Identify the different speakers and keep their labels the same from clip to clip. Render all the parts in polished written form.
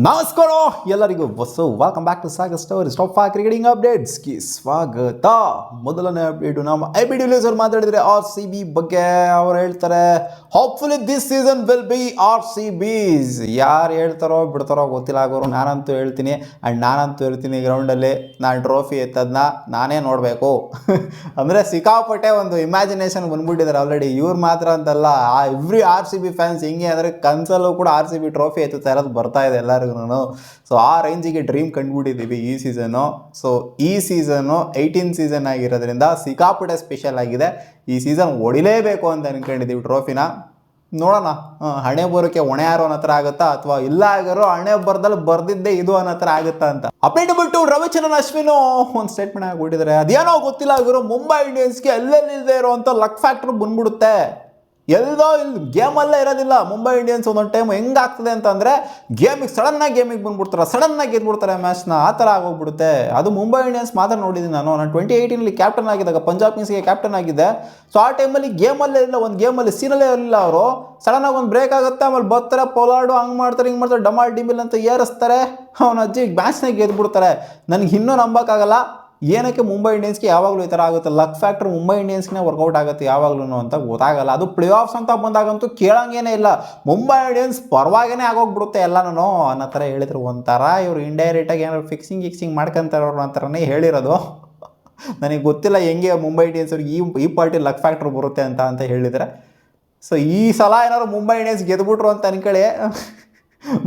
Speaker 1: ನಮಸ್ಕಾರ ಎಲ್ಲರಿಗೂ welcome back to Sagar stories top 5 cricketing ಅಪ್ಡೇಟ್ಸ್ಗೆ ಸ್ವಾಗತ. ಮೊದಲನೇ ಅಪ್ಡೇಟು ನಮ್ಮ ಐ ಬಿ ಡಿವಿಲಿಯರ್ಸ್ ಅವ್ರು ಮಾತಾಡಿದರೆ RCB ಬಗ್ಗೆ. ಅವ್ರು ಹೇಳ್ತಾರೆ hopefully this season will be RCB's. ಯಾರು ಹೇಳ್ತಾರೋ ಬಿಡ್ತಾರೋ ಗೊತ್ತಿಲ್ಲ ಆಗೋರು. ನಾನಂತೂ ಹೇಳ್ತೀನಿ ಆ್ಯಂಡ್ ನಾನಂತೂ ಇರ್ತೀನಿ ಗ್ರೌಂಡಲ್ಲಿ. ನಾನು ಟ್ರೋಫಿ ಎತ್ತದನ್ನ ನಾನೇ ನೋಡಬೇಕು ಅಂದರೆ ಸಿಕ್ಕಾಪಟ್ಟೆ ಒಂದು ಇಮ್ಯಾಜಿನೇಷನ್ ಬಂದ್ಬಿಟ್ಟಿದ್ದಾರೆ ಆಲ್ರೆಡಿ. ಇವ್ರು ಮಾತ್ರ ಅಂತಲ್ಲ, ಎವ್ರಿ RCB ಫ್ಯಾನ್ಸ್ ಹೆಂಗೆ ಅಂದರೆ ಕನ್ಸಲ್ಲೂ ಕೂಡ RCB ಟ್ರೋಫಿ ಎತ್ತುತ್ತಾ ಇರೋದು ಬರ್ತಾ ಇದೆ ಎಲ್ಲರಿಗೂ. ಸೊ ಆ ರೇಂಜಿಗೆ ಡ್ರೀಮ್ ಕಂಡುಬಿಟ್ಟಿದ್ದೀವಿ ಈ ಸೀಸನು. ಸೊ ಈ ಸೀಸನು 18 ಸೀಸನ್ ಆಗಿರೋದ್ರಿಂದ ಸಿಕ್ಕಾಪಟ್ಟೆ ಸ್ಪೆಷಲ್ ಆಗಿದೆ. ಈ ಸೀಸನ್ ಹೊಡಿಲೇಬೇಕು ಅಂತ ಅನ್ಕೊಂಡಿದ್ದೀವಿ ಟ್ರೋಫಿನ. ನೋಡೋಣ, ಹಣೆ ಬರೋಕ್ಕೆ ಹೊಣೆ ಯಾರೋ ಅನ್ನೋ ಹತ್ರ ಆಗುತ್ತಾ ಅಥವಾ ಇಲ್ಲ ಆಗಿರೋ ಹಣೆ ಬರ್ದಲ್ಲಿ ಬರ್ದಿದ್ದೆ ಇದು ಅನ್ನೋ ಹತ್ರ ಆಗುತ್ತಾ ಅಂತ. ಅಪ್ಡೇಟ್ ಬಿಟ್ಟು ರವಿಚಂದ್ರನ್ ಅಶ್ವಿನ್ ಒಂದು ಸ್ಟೇಟ್ಮೆಂಟ್ ಆಗಿಬಿಟ್ಟಿದ್ದಾರೆ. ಅದೇನೋ ಗೊತ್ತಿಲ್ಲ ಆಗಿರೋ ಮುಂಬೈ ಇಂಡಿಯನ್ಸ್ಗೆ ಎಲ್ಲೆಲ್ಲಿಲ್ಲದೆ ಇರೋವಂಥ ಲಕ್ ಫ್ಯಾಕ್ಟ್ರ್ ಬಂದ್ಬಿಡುತ್ತೆ. ಎಲ್ಲೋ ಇಲ್ಲಿ ಗೇಮಲ್ಲೇ ಇರೋದಿಲ್ಲ. ಮುಂಬೈ ಇಂಡಿಯನ್ಸ್ ಒಂದೊಂದು ಟೈಮ್ ಹೆಂಗಾಗ್ತದೆ ಅಂತಂದರೆ ಸಡನ್ನಾಗಿ ಗೇಮಿಗೆ ಬಂದ್ಬಿಡ್ತಾರೆ, ಸಡನ್ನಾಗಿ ಗೆದ್ಬಿಡ್ತಾರೆ ಮ್ಯಾಚ್ನ. ಆ ಥರ ಆಗೋಗ್ಬಿಡುತ್ತೆ. ಅದು ಮುಂಬೈ ಇಂಡಿಯನ್ಸ್ ಮಾತ್ರ ನೋಡಿದ್ದೀನಿ ನಾನು 2018 ಕ್ಯಾಪ್ಟನ್ ಆಗಿದ್ದಾಗ ಪಂಜಾಬ್ ಕಿಂಗ್ಸ್ಗೆ ಕ್ಯಾಪ್ಟನ್ ಆಗಿದ್ದೆ. ಸೊ ಆ ಟೈಮಲ್ಲಿ ಗೇಮಲ್ಲೇ ಇಲ್ಲ, ಒಂದು ಗೇಮಲ್ಲಿ ಸೀನಲ್ಲೇ ಇರಲಿಲ್ಲ ಅವರು. ಸಡನ್ನಾಗಿ ಒಂದು ಬ್ರೇಕ್ ಆಗುತ್ತೆ, ಆಮೇಲೆ ಬರ್ತಾರೆ ಪೊಲಾರ್ಡು ಹಂಗೆ ಮಾಡ್ತಾರೆ ಹಿಂಗೆ ಮಾಡ್ತಾರೆ ಡಮಾಲ್ ಡಿಮಿಲ್ ಅಂತ ಏರಿಸ್ತಾರೆ, ಅವನ ಅಜ್ಜಿ ಮ್ಯಾಚ್ನಾಗ ಗೆದ್ಬಿಡ್ತಾರೆ. ನನಗೆ ಇನ್ನೂ ನಂಬೋಕ್ಕಾಗಲ್ಲ ಏನಕ್ಕೆ ಮುಂಬೈ ಇಂಡಿಯನ್ಸ್ಗೆ ಯಾವಾಗಲೂ ಈ ಥರ ಆಗುತ್ತೆ. ಲಕ್ ಫ್ಯಾಕ್ಟ್ರ್ ಮುಂಬೈ ಇಂಡಿಯನ್ಸ್ಗೆ ವರ್ಕೌಟ್ ಆಗುತ್ತೆ ಯಾವಾಗಲೂ ಅಂತ ಗೊತ್ತಾಗಲ್ಲ. ಅದು ಪ್ಲೇ ಆಫ್ಸ್ ಅಂತ ಬಂದಾಗಂತೂ ಕೇಳಂಗೇನೇ ಇಲ್ಲ. ಮುಂಬೈ ಇಂಡಿಯನ್ಸ್ ಪರವಾಗೇ ಆಗೋಗ್ಬಿಡುತ್ತೆ ಎಲ್ಲನೂ ಅನ್ನೋ ಥರ ಹೇಳಿದ್ರು. ಒಂಥರ ಇವರು ಇಂಡೈರೆಕ್ಟಾಗಿ ಏನಾದ್ರು ಫಿಕ್ಸಿಂಗ್ ಮಾಡ್ಕೊಂತಾರವ್ರು ಅಂತಾರನೇ ಹೇಳಿರೋದು. ನನಗೆ ಗೊತ್ತಿಲ್ಲ ಹೆಂಗೆ ಮುಂಬೈ ಇಂಡಿಯನ್ಸ್ ಅವ್ರಿಗೆ ಈ ಪಾರ್ಟಿ ಲಕ್ ಫ್ಯಾಕ್ಟ್ರ್ ಬರುತ್ತೆ ಅಂತ ಹೇಳಿದರೆ. ಸೊ ಈ ಸಲ ಏನಾದ್ರು ಮುಂಬೈ ಇಂಡಿಯನ್ಸ್ ಗೆದ್ಬಿಟ್ರು ಅಂತ ಅನ್ಕೊಳ್ಳಿ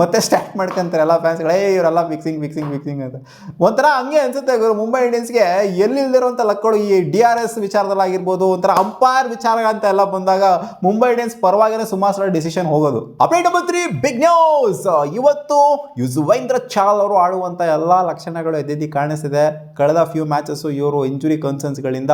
Speaker 1: ಮತ್ತೆ ಸ್ಟಾರ್ಟ್ ಮಾಡ್ಕೊಂತಾರೆ ಎಲ್ಲ ಫ್ಯಾನ್ಸ್ಗಳೇ, ಇವರೆಲ್ಲ ಫಿಕ್ಸಿಂಗ್ ಅಂತ. ಒಂಥರ ಹಂಗೆ ಅನ್ಸುತ್ತೆ ಮುಂಬೈ ಇಂಡಿಯನ್ಸ್ಗೆ ಎಲ್ಲಿಲ್ದಿರೋಂಥ ಲಕ್ಗಳು ಈ DRS ವಿಚಾರದಲ್ಲಾಗಿರ್ಬೋದು, ಒಂಥರ ಅಂಪೈರ್ ವಿಚಾರ ಅಂತ ಎಲ್ಲ ಬಂದಾಗ ಮುಂಬೈ ಇಂಡಿಯನ್ಸ್ ಪರವಾಗಿನೇ ಸುಮಾರು ಸಲ ಡಿಸಿಷನ್ ಹೋಗೋದು. Update number 3 big news. ಇವತ್ತು ಯುಜ್ವೇಂದ್ರ ಚಾಹಲ್ ಅವರು ಆಡುವಂಥ ಎಲ್ಲ ಲಕ್ಷಣಗಳು ಎದ್ದಿ ಕಾಣಿಸ್ತಿದೆ. ಕಳೆದ ಫ್ಯೂ ಮ್ಯಾಚಸ್ಸು ಇವರು ಇಂಜುರಿ ಕನ್ಸರ್ನ್ಸ್ಗಳಿಂದ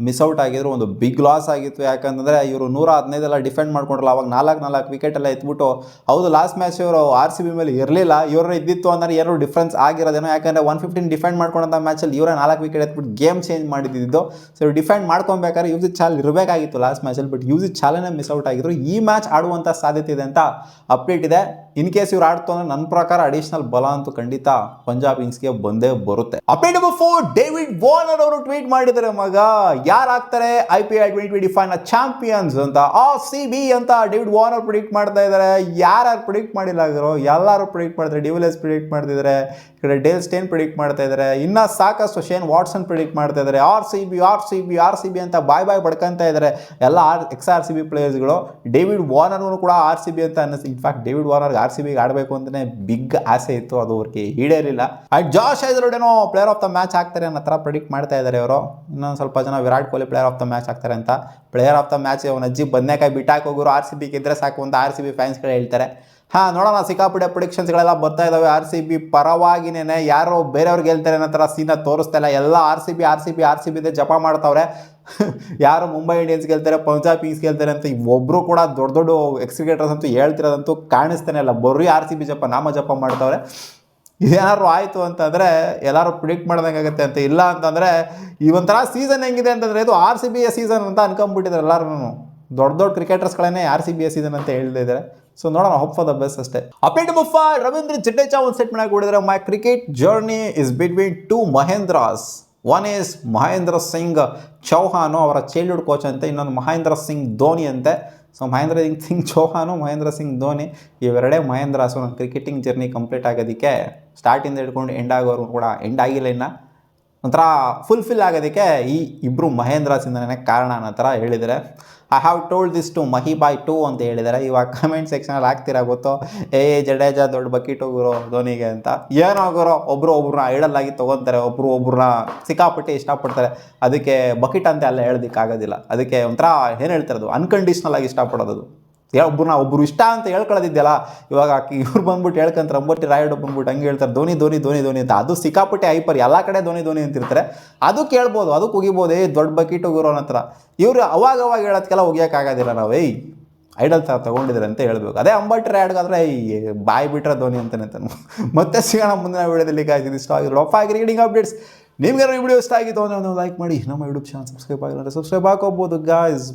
Speaker 1: ಮಿಸ್ ಔಟ್ ಆಗಿದ್ರು. ಒಂದು ಬಿಗ್ ಲಾಸ್ ಆಗಿತ್ತು. ಯಾಕಂತಂದರೆ ಇವರು 115 ಎಲ್ಲ ಡಿಫೆಂಡ್ ಮಾಡ್ಕೊಂಡ್ರಲ್ಲ, ಅವಾಗ 4 ವಿಕೆಟ್ ಎಲ್ಲ ಎತ್ಬಿಟ್ಟು. ಹೌದು, ಲಾಸ್ಟ್ ಮ್ಯಾಚ್ ಇವರು RCB ಮೇಲೆ ಇರಲಿಲ್ಲ, ಇವರು ಇದ್ದಿತ್ತು ಅಂದರೆ ಏನೋ ಡಿಫ್ರೆನ್ಸ್ ಆಗಿರೋದೇನೋ. ಯಾಕಂದರೆ 115 ಡಿಫೆಂಡ್ ಮಾಡ್ಕೊಂಡಂಥ ಮ್ಯಾಚಲ್ಲಿ ಇವರೇ 4 ವಿಕೆಟ್ ಎತ್ಬಿಟ್ಟು ಗೇಮ್ ಚೇಂಜ್ ಮಾಡಿದ್ದು. ಸೊ ಇವ್ರು ಡಿಫೆಂಡ್ ಮಾಡ್ಕೊಬೇಕಾದ್ರೆ ಯೂಸುಫ್ ಚಾಹಲ್ ಇರಬೇಕಾಗಿತ್ತು ಲಾಸ್ಟ್ ಮ್ಯಾಚಲ್ಲಿ, ಬಟ್ ಯೂಸುಫ್ ಚಾಹಲ್ನೇ ಮಿಸ್ ಔಟ್ ಆಗಿದ್ರು. ಈ ಮ್ಯಾಚ್ ಆಡುವಂಥ ಸಾಧ್ಯತೆ ಇದೆ ಅಂತ ಅಪ್ಡೇಟ್ ಇದೆ. ಇನ್ ಕೇಸ್ ಇವ್ರು ಆಡ್ತು ಅಂದರೆ ನನ್ನ ಪ್ರಕಾರ ಅಡಿಷನಲ್ ಬಲ ಅಂತೂ ಖಂಡಿತ ಪಂಜಾಬ್ ಕಿಂಗ್ಸ್ಗೆ ಬಂದೇ ಬರುತ್ತೆ. ಅಪ್ಡೇಟ್ ನಂಬರ್ 4 ಡೇವಿಡ್ ವಾರ್ನರ್ ಅವರು ಟ್ವೀಟ್ ಮಾಡಿದ್ದಾರೆ, ಮಗ ಯಾರಾಗ್ತಾರೆ IPL 2025 ಚಾಂಪಿಯನ್ಸ್ ಅಂತ RCB ಅಂತ ಡೇವಿಡ್ ವಾರ್ನರ್ ಪ್ರಿಡಿಕ್ಟ್ ಮಾಡ್ತಾ ಇದ್ದಾರೆ. ಯಾರು ಪ್ರಿಡಿಕ್ಟ್ ಮಾಡಿಲ್ಲ ಆಗಿರೋ ಎಲ್ಲರೂ ಪ್ರಿಡಿಕ್ಟ್ ಮಾಡ್ತಾರೆ. ಡಿವಿಲಿಯರ್ಸ್ ಪ್ರಿಡಿಕ್ಟ್ ಮಾಡ್ತಿದ್ದಾರೆ, ಈ ಕಡೆ ಡೇಲ್ ಸ್ಟೇನ್ ಪ್ರಿಡಿಕ್ಟ್ ಮಾಡ್ತಾ ಇದ್ದಾರೆ, ಇನ್ನು ಸಾಕಷ್ಟು ಶೇನ್ ವಾಟ್ಸನ್ ಪ್ರಿಡಿಕ್ಟ್ ಮಾಡ್ತಾ ಇದ್ದಾರೆ. RCB ಅಂತ ಬಾಯ್ ಬಡ್ಕೊಂತ ಇದ್ದಾರೆ ಎಲ್ಲ ex-RCB ಪ್ಲೇಯರ್ಸ್ಗಳು. ಡೇವಿಡ್ ವಾರ್ನರ್ನು ಕೂಡ RCB ಅಂತ ಅನ್ನಿಸ್ತು. ಇನ್ಫ್ಯಾಕ್ಟ್ ಡೇವಿಡ್ ವಾರ್ನರ್ಗೆ RCB ಆಡಬೇಕು ಅಂತಲೇ ಬಿಗ್ ಆಸೆ ಇತ್ತು, ಅದು ಅವ್ರಿಗೆ ಈಡೇರಿಲ್ಲ. And Josh Hazlewood player of the match ಆಗ್ತಾರೆ ಅನ್ನೋ ಥರ ಪ್ರಿಡಿಕ್ಟ್ ಮಾಡ್ತಾ ಇದ್ದಾರೆ ಅವರು. ಇನ್ನೊಂದು ಸ್ವಲ್ಪ ಜನ Virat Kohli player of the match ಆಗ್ತಾರೆ ಅಂತ. ಪ್ಲೇಯರ್ ಆಫ್ ದ ಮ್ಯಾಚ್ ಅವನ ಅಜ್ಜಿ ಬದನೆಕಾಯಿ ಬಿಟ್ಟಾಕಿ ಹೋಗೋರು RCB ಗೆದ್ದರೆ ಸಾಕು ಅಂತ RCB ಫ್ಯಾನ್ಸ್ಗಳು ಹೇಳ್ತಾರೆ. ನೋಡೋಣ, ಸಿಕ್ಕಾಪಟ್ಟೆ ಪ್ರಿಡಿಕ್ಷನ್ಸ್ಗಳೆಲ್ಲ ಬರ್ತಾ ಇದ್ದಾವೆ. RCB ಪರವಾಗಿನೇ ಯಾರೋ ಬೇರೆಯವ್ರಿಗೆ ಹೇಳ್ತಾರೆ ಅನ್ನೋ ಥರ ಸೀನ ತೋರಿಸ್ತಾ ಇಲ್ಲ. ಎಲ್ಲ RCB ಜಪ ಮಾಡ್ತಾವ್ರೆ. ಯಾರು ಮುಂಬೈ ಇಂಡಿಯನ್ಸ್ ಗೆಲ್ತಾರೆ, ಪಂಜಾಬ್ ಕಿಂಗ್ಸ್ ಗೆಲ್ತಾರೆ ಅಂತ ಒಬ್ಬರು ಕೂಡ ದೊಡ್ಡ ಎಕ್ಸ್ಕ್ರಿಕೇಟರ್ಸ್ ಅಂತೂ ಹೇಳ್ತಿರೋದಂತೂ ಕಾಣಿಸ್ತಾನೆ ಇಲ್ಲ. ಬರೀ RCB ನಾಮ ಜಪ ಮಾಡ್ತಾವ್ರೆ. ಇದೇನಾದ್ರು ಆಯಿತು ಅಂತಂದರೆ ಎಲ್ಲರೂ ಪ್ರಿಡಿಕ್ಟ್ ಮಾಡ್ದಂಗಾಗತ್ತೆ ಅಂತ. ಇಲ್ಲ ಅಂತಂದರೆ ಈ ಒಂಥರ ಸೀಸನ್ ಹೆಂಗಿದೆ ಅಂತಂದರೆ ಇದು RCB ಸೀಸನ್ ಅಂತ ಅನ್ಕೊಂಡ್ಬಿಟ್ಟಿದ್ದಾರೆ ಎಲ್ಲರೂ. ದೊಡ್ಡ ಕ್ರಿಕೆಟರ್ಸ್ಗಳನ್ನೇ RCB ಸೀಸನ್ ಅಂತ ಹೇಳ್ತಿದ್ದಾರೆ. ಸೊ ನೋಡೋಣ, ಹೋಪ್ ಫಾರ್ ದ ಬೆಸ್ಟ್ ಅಷ್ಟೇ. ಅಪ್ಡೇಟ್ ನಂಬರ್ 5 ರವೀಂದ್ರ ಜಡೇಜಾ ಒಂದು ಸೆಟ್ ಮಾಡಿಕೊಂಡಿದ್ದಾರೆ. My cricket journey is between 2 Mahendras. One is Mahendra Singh Chauhan, ಅವರ ಚೈಲ್ಡ್ಹುಡ್ ಕೋಚ್ ಅಂತೆ. ಇನ್ನೊಂದು ಮಹೇಂದ್ರ ಸಿಂಗ್ ಧೋನಿ ಅಂತೆ. ಸೊ ಮಹೇಂದ್ರ ಸಿಂಗ್ ಚೌಹಾನು, ಮಹೇಂದ್ರ ಸಿಂಗ್ ಧೋನಿ ಇವೆರಡೇ ಮಹೇಂದ್ರಾಸು. ನನ್ನ ಕ್ರಿಕೆಟಿಂಗ್ ಜರ್ನಿ ಕಂಪ್ಲೀಟ್ ಆಗೋದಕ್ಕೆ ಸ್ಟಾರ್ಟಿಂದ ಹಿಡ್ಕೊಂಡು ಎಂಡ್ ಆಗೋರು ಕೂಡ ಎಂಡ್ ಆಗಿಲ್ಲ, ಇನ್ನು ಒಂಥರ ಫುಲ್ಫಿಲ್ ಆಗೋದಕ್ಕೆ ಈ ಇಬ್ಬರು ಮಹೇಂದ್ರಾಸಿಂದನೇ ಕಾರಣ ಅನ್ನೋ ಥರ ಹೇಳಿದರೆ. I have told this to ಮಹಿಬಾಯ್ 2 ಅಂತ ಹೇಳಿದ್ದಾರೆ. ಇವಾಗ ಕಮೆಂಟ್ ಸೆಕ್ಷನಲ್ಲಿ ಹಾಕ್ತಿರಾ ಗೊತ್ತೋ, ಜಡೇಜಾ ದೊಡ್ಡ ಬಕೆಟ್ ಹೋಗಿರೋ ಧೋನಿಗೆ ಅಂತ. ಏನೋ ಹೋಗಿರೋ ಒಬ್ಬರನ್ನ ಐಡಲ್ ಆಗಿ ತೊಗೊತಾರೆ, ಒಬ್ಬರನ್ನ ಸಿಕ್ಕಾಪಟ್ಟೆ ಇಷ್ಟಪಡ್ತಾರೆ. ಅದಕ್ಕೆ ಬಕೆಟ್ ಅಂತ ಎಲ್ಲ ಹೇಳೋದಕ್ಕಾಗೋದಿಲ್ಲ. ಅದಕ್ಕೆ ಒಂಥರ ಏನು ಹೇಳ್ತಾರೆ, ಅದು ಅನ್ಕಂಡೀಷ್ನಲ್ ಆಗಿ ಇಷ್ಟಪಡೋದು. ಒಬ್ಬರು ಇಷ್ಟ ಅಂತ ಹೇಳ್ಕೊಳ್ಳೋದಿದೆಯಲ್ಲ, ಇವಾಗ ಇವ್ರು ಬಂದ್ಬಿಟ್ಟು ಹೇಳ್ಕೊಂತಾರೆ. ಅಂಬಟಿ ರಾಯುಡು ಬಂದ್ಬಿಟ್ಟು ಹಂಗೆ ಹೇಳ್ತಾರೆ, ಧೋನಿ ಅಂತ. ಅದು ಸಿಕ್ಕಾಪಟ್ಟೆ ಹೈಪರ್, ಎಲ್ಲ ಕಡೆ ಧೋನಿ ಅಂತಿರ್ತಾರೆ. ಅದು ಕೇಳ್ಬೋದು, ಅದು ಕುಗಿಬೋದು, ದೊಡ್ಡ ಬಕೆಟ್ ಹೋಗಿರೋ ಹತ್ರ. ಇವರು ಅವಾಗ ಹೇಳೋದಕ್ಕೆಲ್ಲ ಹೋಗ್ಯೋಕ್ಕಾಗೋದಿಲ್ಲ. ನಾವು ಐಡಲ್ ಥರ ತೊಗೊಂಡಿದ್ದಾರೆ ಅಂತ ಹೇಳ್ಬೇಕು. ಅದೇ ಅಂಬಟಿ ರಾಯುಡ್ಗಾದ್ರೆ ಬಾಯಿ ಬಿಟ್ರೆ ಧೋನಿ ಅಂತಾನೆ. ಮತ್ತೆ ಸಿಗೋಣ ಮುಂದಿನ ವಿಡಿಯೋದಲ್ಲಿ. ಇಷ್ಟ ಆಗಿರೋ ಟಾಪ್ 5 ಕ್ರಿಕೆಟಿಂಗ್ ಅಪ್ಡೇಟ್ಸ್. ನಿಮ್ಗೆ ಈ ವಿಡಿಯೋ ಇಷ್ಟ ಆಗಿತ್ತು ಅಂದರೆ ಒಂದು ಲೈಕ್ ಮಾಡಿ. ನಮ್ಮ ಯೂಟ್ಯೂಬ್ ಚಾನಲ್ ಸಬ್ಸ್ಕ್ರೈಬ್ ಆಗಿಲ್ಲ ಅಂದರೆ ಸಬ್ಸ್ಕ್ರೈಬ್ ಹಾಕೋಬೋದು ಗಾಯ್ಸ್.